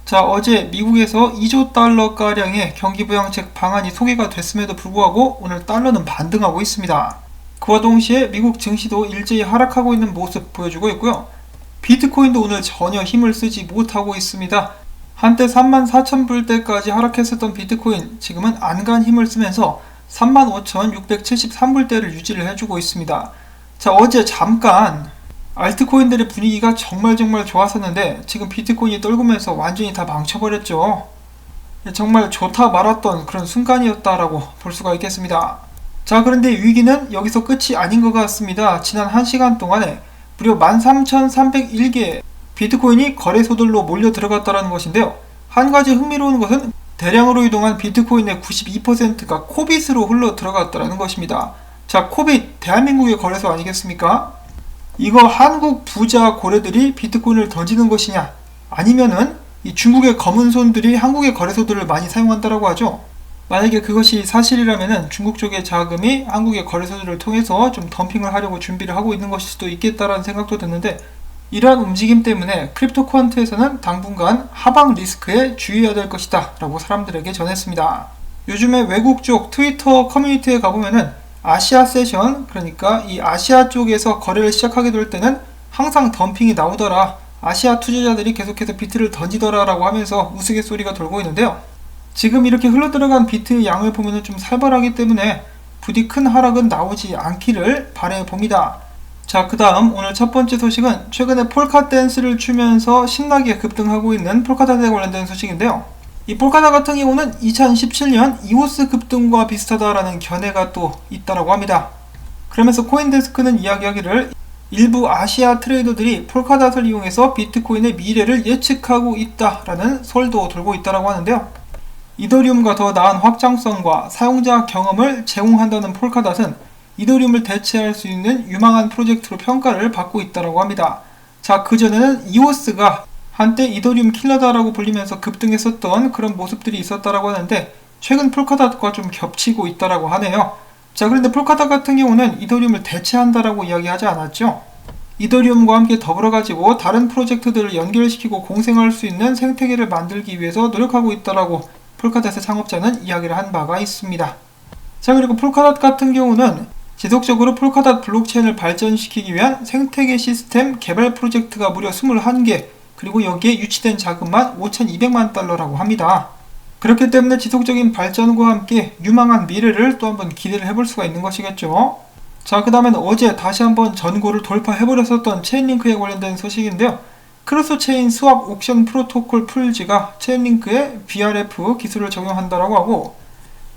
자, 어제 미국에서 2조 달러가량의 경기부양책 방안이 소개가 됐음에도 불구하고 오늘 달러는 반등하고 있습니다. 그와 동시에 미국 증시도 일제히 하락하고 있는 모습 보여주고 있고요. 비트코인도 오늘 전혀 힘을 쓰지 못하고 있습니다. 한때 34,000불대까지 하락했었던 비트코인, 지금은 안간 힘을 쓰면서 35,673불대를 유지를 해주고 있습니다. 자, 어제 잠깐 알트코인들의 분위기가 정말 좋았었는데 지금 비트코인이 떨구면서 완전히 다 망쳐버렸죠. 정말 좋다 말았던 그런 순간이었다라고 볼 수가 있겠습니다. 자, 그런데 위기는 여기서 끝이 아닌 것 같습니다. 지난 1시간 동안에 무려 13,301개 비트코인이 거래소들로 몰려 들어갔다는 것인데요. 한 가지 흥미로운 것은 대량으로 이동한 비트코인의 92%가 코빗으로 흘러 들어갔다는 것입니다. 자, 코빗 대한민국의 거래소 아니겠습니까? 이거 한국 부자 고래들이 비트코인을 던지는 것이냐, 아니면은 이 중국의 검은 손들이 한국의 거래소들을 많이 사용한다라고 하죠. 만약에 그것이 사실이라면은 중국 쪽의 자금이 한국의 거래소들을 통해서 좀 덤핑을 하려고 준비를 하고 있는 것일 수도 있겠다라는 생각도 드는데, 이러한 움직임 때문에 크립토 퀀트에서는 당분간 하방 리스크에 주의해야 될 것이다 라고 사람들에게 전했습니다. 요즘에 외국 쪽 트위터 커뮤니티에 가보면은 아시아 세션, 그러니까 이 아시아 쪽에서 거래를 시작하게 될 때는 항상 덤핑이 나오더라, 아시아 투자자들이 계속해서 비트를 던지더라 라고 하면서 우스갯소리가 돌고 있는데요. 지금 이렇게 흘러들어간 비트의 양을 보면 좀 살벌하기 때문에 부디 큰 하락은 나오지 않기를 바라봅니다. 자, 그 다음 오늘 첫 번째 소식은 최근에 폴카 댄스를 추면서 신나게 급등하고 있는 폴카닷에 관련된 소식인데요. 이 폴카닷 같은 경우는 2017년 이오스 급등과 비슷하다라는 견해가 또 있다라고 합니다. 그러면서 코인데스크는 이야기하기를 일부 아시아 트레이더들이 폴카닷을 이용해서 비트코인의 미래를 예측하고 있다라는 설도 돌고 있다라고 하는데요. 이더리움과 더 나은 확장성과 사용자 경험을 제공한다는 폴카닷은 이더리움을 대체할 수 있는 유망한 프로젝트로 평가를 받고 있다라고 합니다. 자, 그전에는 이오스가 한때 이더리움 킬러다라고 불리면서 급등했었던 그런 모습들이 있었다라고 하는데 최근 폴카닷과 좀 겹치고 있다라고 하네요. 자, 그런데 폴카닷 같은 경우는 이더리움을 대체한다라고 이야기하지 않았죠. 이더리움과 함께 더불어가지고 다른 프로젝트들을 연결시키고 공생할 수 있는 생태계를 만들기 위해서 노력하고 있다라고 폴카닷의 창업자는 이야기를 한 바가 있습니다. 자, 그리고 폴카닷 같은 경우는 지속적으로 폴카닷 블록체인을 발전시키기 위한 생태계 시스템 개발 프로젝트가 무려 21개, 그리고 여기에 유치된 자금만 5,200만 달러라고 합니다. 그렇기 때문에 지속적인 발전과 함께 유망한 미래를 또 한번 기대를 해볼 수가 있는 것이겠죠. 자, 그 다음엔 어제 다시 한번 전고를 돌파해버렸었던 체인링크에 관련된 소식인데요. 크로스 체인 스왑 옥션 프로토콜 풀지가 체인링크에 BRF 기술을 적용한다라고 하고,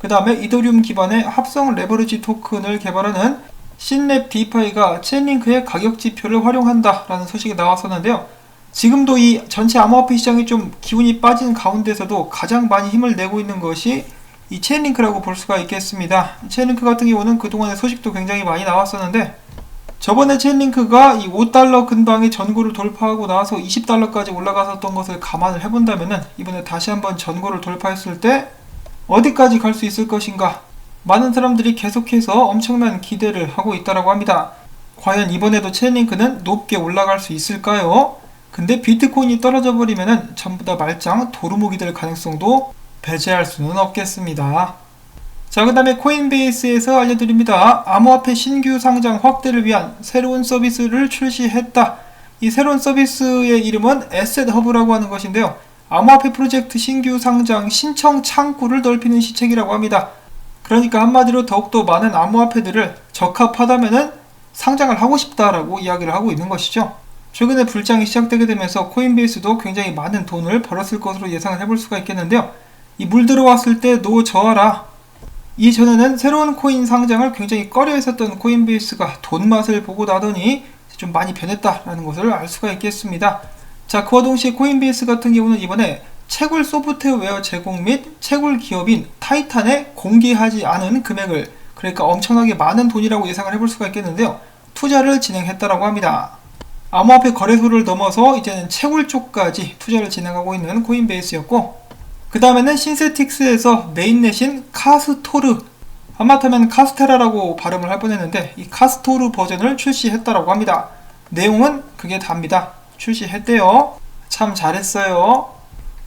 그 다음에 이더리움 기반의 합성 레버리지 토큰을 개발하는 신랩 디파이가 체인링크의 가격 지표를 활용한다라는 소식이 나왔었는데요. 지금도 이 전체 암호화폐 시장이 좀 기운이 빠진 가운데서도 가장 많이 힘을 내고 있는 것이 이 체인링크라고 볼 수가 있겠습니다. 체인링크 같은 경우는 그동안의 소식도 굉장히 많이 나왔었는데, 저번에 체인링크가 이 5달러 근방의 전고를 돌파하고 나서 20달러까지 올라갔었던 것을 감안을 해본다면은 이번에 다시 한번 전고를 돌파했을 때 어디까지 갈 수 있을 것인가, 많은 사람들이 계속해서 엄청난 기대를 하고 있다라고 합니다. 과연 이번에도 체인링크는 높게 올라갈 수 있을까요? 근데 비트코인이 떨어져 버리면은 전부 다 말짱 도루묵이 될 가능성도 배제할 수는 없겠습니다. 자, 그 다음에 코인베이스에서 알려드립니다. 암호화폐 신규 상장 확대를 위한 새로운 서비스를 출시했다. 이 새로운 서비스의 이름은 에셋허브라고 하는 것인데요. 암호화폐 프로젝트 신규 상장 신청 창구를 넓히는 시책이라고 합니다. 그러니까 한마디로 더욱더 많은 암호화폐들을 적합하다면은 상장을 하고 싶다라고 이야기를 하고 있는 것이죠. 최근에 불장이 시작되게 되면서 코인베이스도 굉장히 많은 돈을 벌었을 것으로 예상을 해볼 수가 있겠는데요. 이 물 들어왔을 때 노저하라. 이전에는 새로운 코인 상장을 굉장히 꺼려 했었던 코인베이스가 돈 맛을 보고 나더니 좀 많이 변했다라는 것을 알 수가 있겠습니다. 자, 그와 동시에 코인베이스 같은 경우는 이번에 채굴 소프트웨어 제공 및 채굴 기업인 타이탄에 공개하지 않은 금액을, 그러니까 엄청나게 많은 돈이라고 예상을 해볼 수가 있겠는데요. 투자를 진행했다라고 합니다. 암호화폐 거래소를 넘어서 이제는 채굴 쪽까지 투자를 진행하고 있는 코인베이스였고, 그 다음에는 신세틱스에서 메인넷인 카스토르, 하마터면 카스테라라고 발음을 할 뻔했는데 이 카스토르 버전을 출시했다라고 합니다. 내용은 그게 답니다. 출시했대요. 참 잘했어요.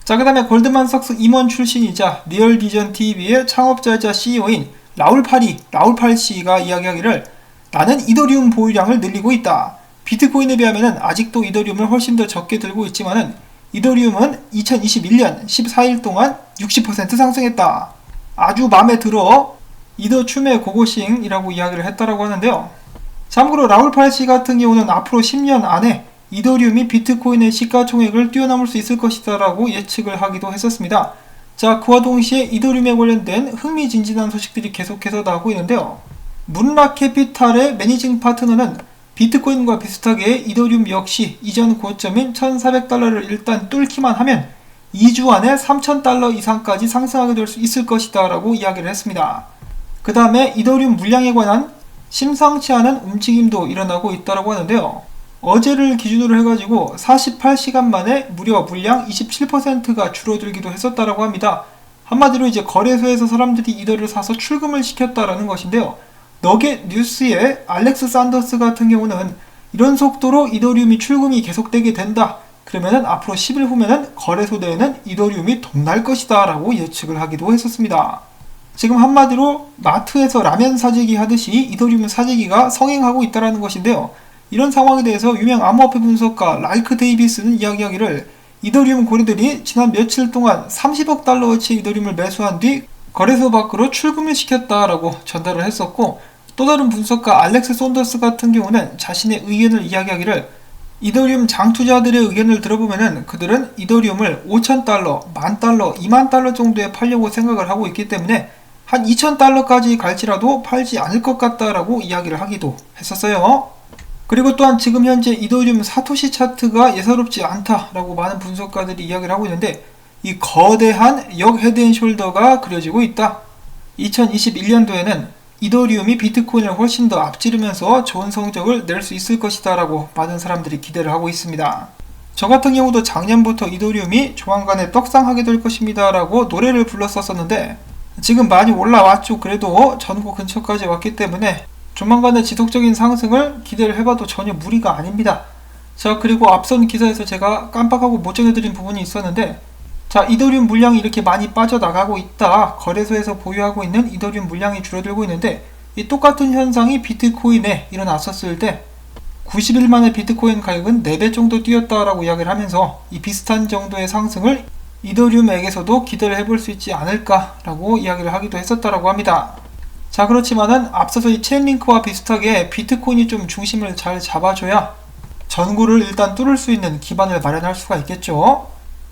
자, 그 다음에 골드만삭스 임원 출신이자 리얼비전 TV의 창업자이자 CEO인 라울 팔씨가 이야기하기를 나는 이더리움 보유량을 늘리고 있다. 비트코인에 비하면 아직도 이더리움을 훨씬 더 적게 들고 있지만은 이더리움은 2021년 14일 동안 60% 상승했다. 아주 마음에 들어. 이더 춤의 고고싱이라고 이야기를 했다라고 하는데요. 참고로 라울 팔씨 같은 경우는 앞으로 10년 안에 이더리움이 비트코인의 시가총액을 뛰어넘을 수 있을 것이다 라고 예측을 하기도 했었습니다. 자, 그와 동시에 이더리움에 관련된 흥미진진한 소식들이 계속해서 나오고 있는데요. 문락캐피탈의 매니징 파트너는 비트코인과 비슷하게 이더리움 역시 이전 고점인 1,400달러를 일단 뚫기만 하면 2주 안에 3,000달러 이상까지 상승하게 될 수 있을 것이다 라고 이야기를 했습니다. 그 다음에 이더리움 물량에 관한 심상치 않은 움직임도 일어나고 있다고 하는데요. 어제를 기준으로 해가지고 48시간 만에 무려 물량 27%가 줄어들기도 했었다라고 합니다. 한마디로 이제 거래소에서 사람들이 이더를 사서 출금을 시켰다라는 것인데요. 너겟 뉴스의 알렉스 산더스 같은 경우는 이런 속도로 이더리움이 출금이 계속되게 된다. 그러면은 앞으로 10일 후면은 거래소 내에는 이더리움이 동날 것이다 라고 예측을 하기도 했었습니다. 지금 한마디로 마트에서 라면 사재기 하듯이 이더리움 사재기가 성행하고 있다는 것인데요. 이런 상황에 대해서 유명 암호화폐 분석가 라이크 데이비스는 이야기하기를 이더리움 고래들이 지난 며칠 동안 30억 달러어치의 이더리움을 매수한 뒤 거래소 밖으로 출금을 시켰다라고 전달을 했었고, 또 다른 분석가 알렉스 손더스 같은 경우는 자신의 의견을 이야기하기를 이더리움 장투자들의 의견을 들어보면은 그들은 이더리움을 5,000달러, 10,000달러, 20,000달러 정도에 팔려고 생각을 하고 있기 때문에 한 2,000달러까지 갈지라도 팔지 않을 것 같다라고 이야기를 하기도 했었어요. 그리고 또한 지금 현재 이더리움 사토시 차트가 예사롭지 않다라고 많은 분석가들이 이야기를 하고 있는데 이 거대한 역 헤드앤숄더가 그려지고 있다. 2021년도에는 이더리움이 비트코인을 훨씬 더 앞지르면서 좋은 성적을 낼 수 있을 것이다 라고 많은 사람들이 기대를 하고 있습니다. 저 같은 경우도 작년부터 이더리움이 조만간에 떡상하게 될 것입니다 라고 노래를 불렀었는데 지금 많이 올라왔죠. 그래도 전고 근처까지 왔기 때문에 조만간의 지속적인 상승을 기대를 해봐도 전혀 무리가 아닙니다. 자, 그리고 앞선 기사에서 제가 깜빡하고 못 전해드린 부분이 있었는데, 자, 이더리움 물량이 이렇게 많이 빠져나가고 있다. 거래소에서 보유하고 있는 이더리움 물량이 줄어들고 있는데 이 똑같은 현상이 비트코인에 일어났었을 때 90일 만에 비트코인 가격은 4배 정도 뛰었다라고 이야기를 하면서 이 비슷한 정도의 상승을 이더리움에게서도 기대를 해볼 수 있지 않을까라고 이야기를 하기도 했었다라고 합니다. 자, 그렇지만은 앞서서 이 체인링크와 비슷하게 비트코인이 좀 중심을 잘 잡아줘야 전구를 일단 뚫을 수 있는 기반을 마련할 수가 있겠죠.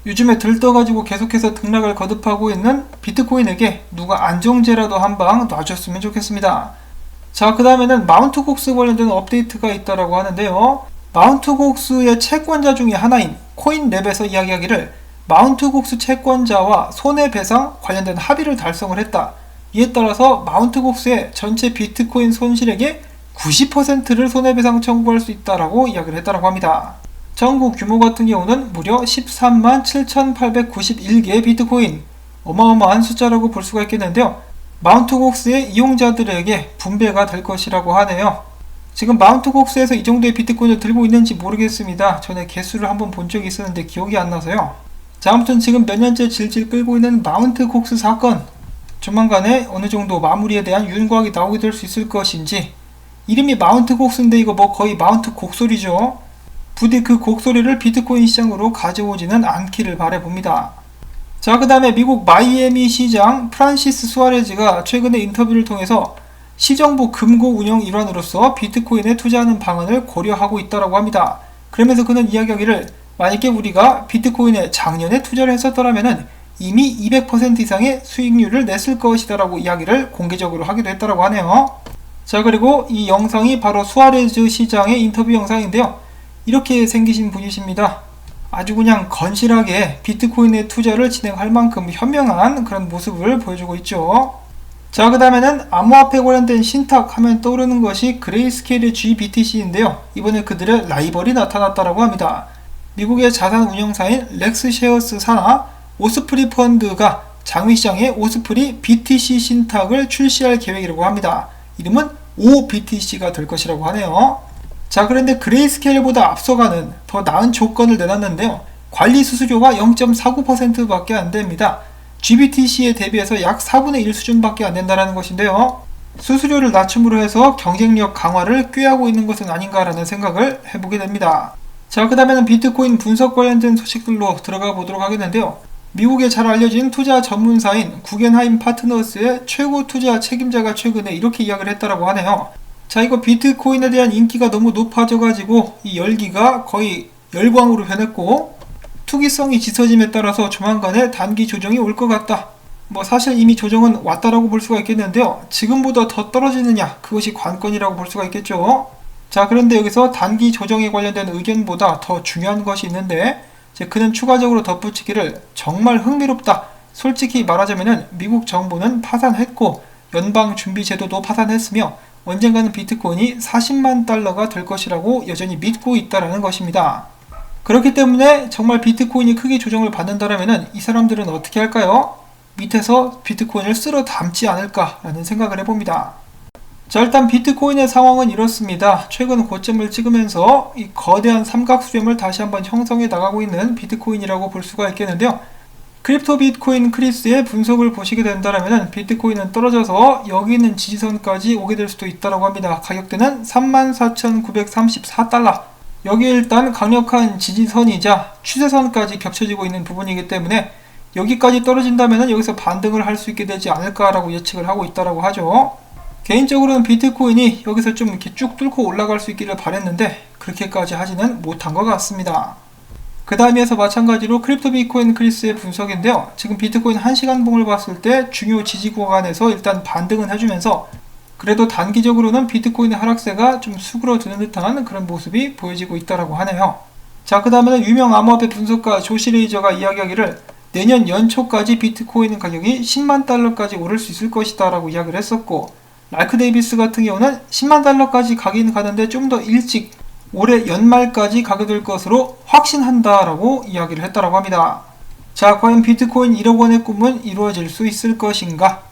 요즘에 들떠가지고 계속해서 등락을 거듭하고 있는 비트코인에게 누가 안정제라도 한 방 놔줬으면 좋겠습니다. 자, 그 다음에는 마운트곡스 관련된 업데이트가 있다라고 하는데요. 마운트곡스의 채권자 중에 하나인 코인랩에서 이야기하기를 마운트곡스 채권자와 손해배상 관련된 합의를 달성을 했다. 이에 따라서 마운트곡스의 전체 비트코인 손실액의 90%를 손해배상 청구할 수 있다라고 이야기를 했다라고 합니다. 청구 규모 같은 경우는 무려 13만 7,891개의 비트코인, 어마어마한 숫자라고 볼 수가 있겠는데요. 마운트곡스의 이용자들에게 분배가 될 것이라고 하네요. 지금 마운트곡스에서 이 정도의 비트코인을 들고 있는지 모르겠습니다. 전에 개수를 한번 본 적이 있었는데 기억이 안 나서요. 자, 아무튼 지금 몇 년째 질질 끌고 있는 마운트곡스 사건, 조만간에 어느 정도 마무리에 대한 윤곽이 나오게 될 수 있을 것인지. 이름이 마운트곡스인데 이거 뭐 거의 마운트 곡소리죠. 부디 그 곡소리를 비트코인 시장으로 가져오지는 않기를 바라봅니다. 자, 그 다음에 미국 마이애미 시장 프란시스 수아레즈가 최근에 인터뷰를 통해서 시정부 금고 운영 일환으로서 비트코인에 투자하는 방안을 고려하고 있다고 합니다. 그러면서 그는 이야기하기를 만약에 우리가 비트코인에 작년에 투자를 했었더라면 이미 200% 이상의 수익률을 냈을 것이다 라고 이야기를 공개적으로 하기도 했다고 하네요. 자, 그리고 이 영상이 바로 수아레즈 시장의 인터뷰 영상인데요. 이렇게 생기신 분이십니다. 아주 그냥 건실하게 비트코인에 투자를 진행할 만큼 현명한 그런 모습을 보여주고 있죠. 자, 그 다음에는 암호화폐 관련된 신탁 하면 떠오르는 것이 그레이스케일의 GBTC인데요. 이번에 그들의 라이벌이 나타났다고 합니다. 미국의 자산 운영사인 렉스쉐어스 산하 오스프리 펀드가 장외시장에 오스프리 BTC 신탁을 출시할 계획이라고 합니다. 이름은 OBTC가 될 것이라고 하네요. 자, 그런데 그레이스케일보다 앞서가는 더 나은 조건을 내놨는데요. 관리 수수료가 0.49%밖에 안 됩니다. GBTC에 대비해서 약 4분의 1 수준밖에 안 된다는 것인데요. 수수료를 낮춤으로 해서 경쟁력 강화를 꾀하고 있는 것은 아닌가라는 생각을 해보게 됩니다. 자, 그 다음에는 비트코인 분석 관련된 소식들로 들어가 보도록 하겠는데요. 미국에 잘 알려진 투자 전문사인 구겐하임 파트너스의 최고 투자 책임자가 최근에 이렇게 이야기를 했다라고 하네요. 자, 이거 비트코인에 대한 인기가 너무 높아져가지고 이 열기가 거의 열광으로 변했고 투기성이 짙어짐에 따라서 조만간에 단기 조정이 올 것 같다. 사실 이미 조정은 왔다라고 볼 수가 있겠는데요. 지금보다 더 떨어지느냐, 그것이 관건이라고 볼 수가 있겠죠. 자, 그런데 여기서 단기 조정에 관련된 의견보다 더 중요한 것이 있는데 그는 추가적으로 덧붙이기를 정말 흥미롭다. 솔직히 말하자면 미국 정부는 파산했고 연방준비제도도 파산했으며 언젠가는 비트코인이 40만 달러가 될 것이라고 여전히 믿고 있다는 것입니다. 그렇기 때문에 정말 비트코인이 크게 조정을 받는다면 이 사람들은 어떻게 할까요? 밑에서 비트코인을 쓸어 담지 않을까라는 생각을 해봅니다. 자, 일단 비트코인의 상황은 이렇습니다. 최근 고점을 찍으면서 이 거대한 삼각수렴을 다시 한번 형성해 나가고 있는 비트코인이라고 볼 수가 있겠는데요. 크립토 비트코인 크리스의 분석을 보시게 된다면 비트코인은 떨어져서 여기 있는 지지선까지 오게 될 수도 있다고 합니다. 가격대는 34,934달러. 여기 일단 강력한 지지선이자 추세선까지 겹쳐지고 있는 부분이기 때문에 여기까지 떨어진다면 여기서 반등을 할 수 있게 되지 않을까라고 예측을 하고 있다고 하죠. 개인적으로는 비트코인이 여기서 좀 이렇게 쭉 뚫고 올라갈 수 있기를 바랬는데 그렇게까지 하지는 못한 것 같습니다. 그 다음에서 마찬가지로 크립토 비트코인 크리스의 분석인데요. 지금 비트코인 1시간 봉을 봤을 때 중요 지지 구간에서 일단 반등은 해주면서 그래도 단기적으로는 비트코인의 하락세가 좀 수그러드는 듯한 그런 모습이 보여지고 있다고 하네요. 자, 그 다음에는 유명 암호화폐 분석가 조시 레이저가 이야기하기를 내년 연초까지 비트코인 가격이 10만 달러까지 오를 수 있을 것이다 라고 이야기를 했었고, 라이크 데이비스 같은 경우는 10만 달러까지 가긴 가는데 좀 더 일찍 올해 연말까지 가게 될 것으로 확신한다 라고 이야기를 했다고 합니다. 자, 과연 비트코인 1억 원의 꿈은 이루어질 수 있을 것인가?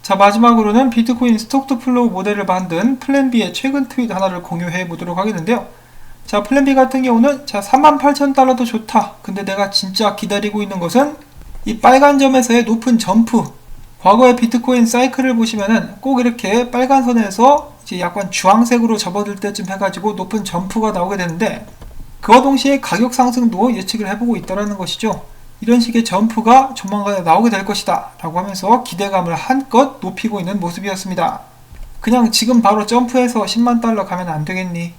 자, 마지막으로는 비트코인 스톡 투 플로우 모델을 만든 플랜B의 최근 트윗 하나를 공유해 보도록 하겠는데요. 자, 플랜B 같은 경우는 38,000달러도 좋다. 근데 내가 진짜 기다리고 있는 것은 이 빨간 점에서의 높은 점프. 과거의 비트코인 사이클을 보시면은 꼭 이렇게 빨간 선에서 이제 약간 주황색으로 접어들 때쯤 해가지고 높은 점프가 나오게 되는데 그와 동시에 가격 상승도 예측을 해보고 있다는 것이죠. 이런 식의 점프가 조만간에 나오게 될 것이다 라고 하면서 기대감을 한껏 높이고 있는 모습이었습니다. 그냥 지금 바로 점프해서 10만 달러 가면 안 되겠니?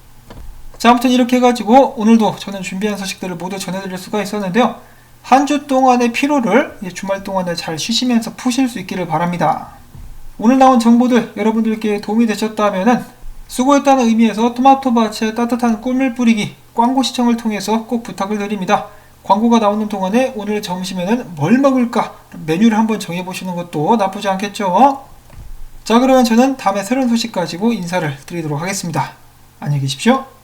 자, 아무튼 이렇게 해가지고 오늘도 저는 준비한 소식들을 모두 전해드릴 수가 있었는데요. 한 주 동안의 피로를 주말 동안에 잘 쉬시면서 푸실 수 있기를 바랍니다. 오늘 나온 정보들 여러분들께 도움이 되셨다면 수고했다는 의미에서 토마토밭에 따뜻한 꿀물 뿌리기 광고 시청을 통해서 꼭 부탁을 드립니다. 광고가 나오는 동안에 오늘 점심에는 뭘 먹을까 메뉴를 한번 정해보시는 것도 나쁘지 않겠죠? 자, 그러면 저는 다음에 새로운 소식 가지고 인사를 드리도록 하겠습니다. 안녕히 계십시오.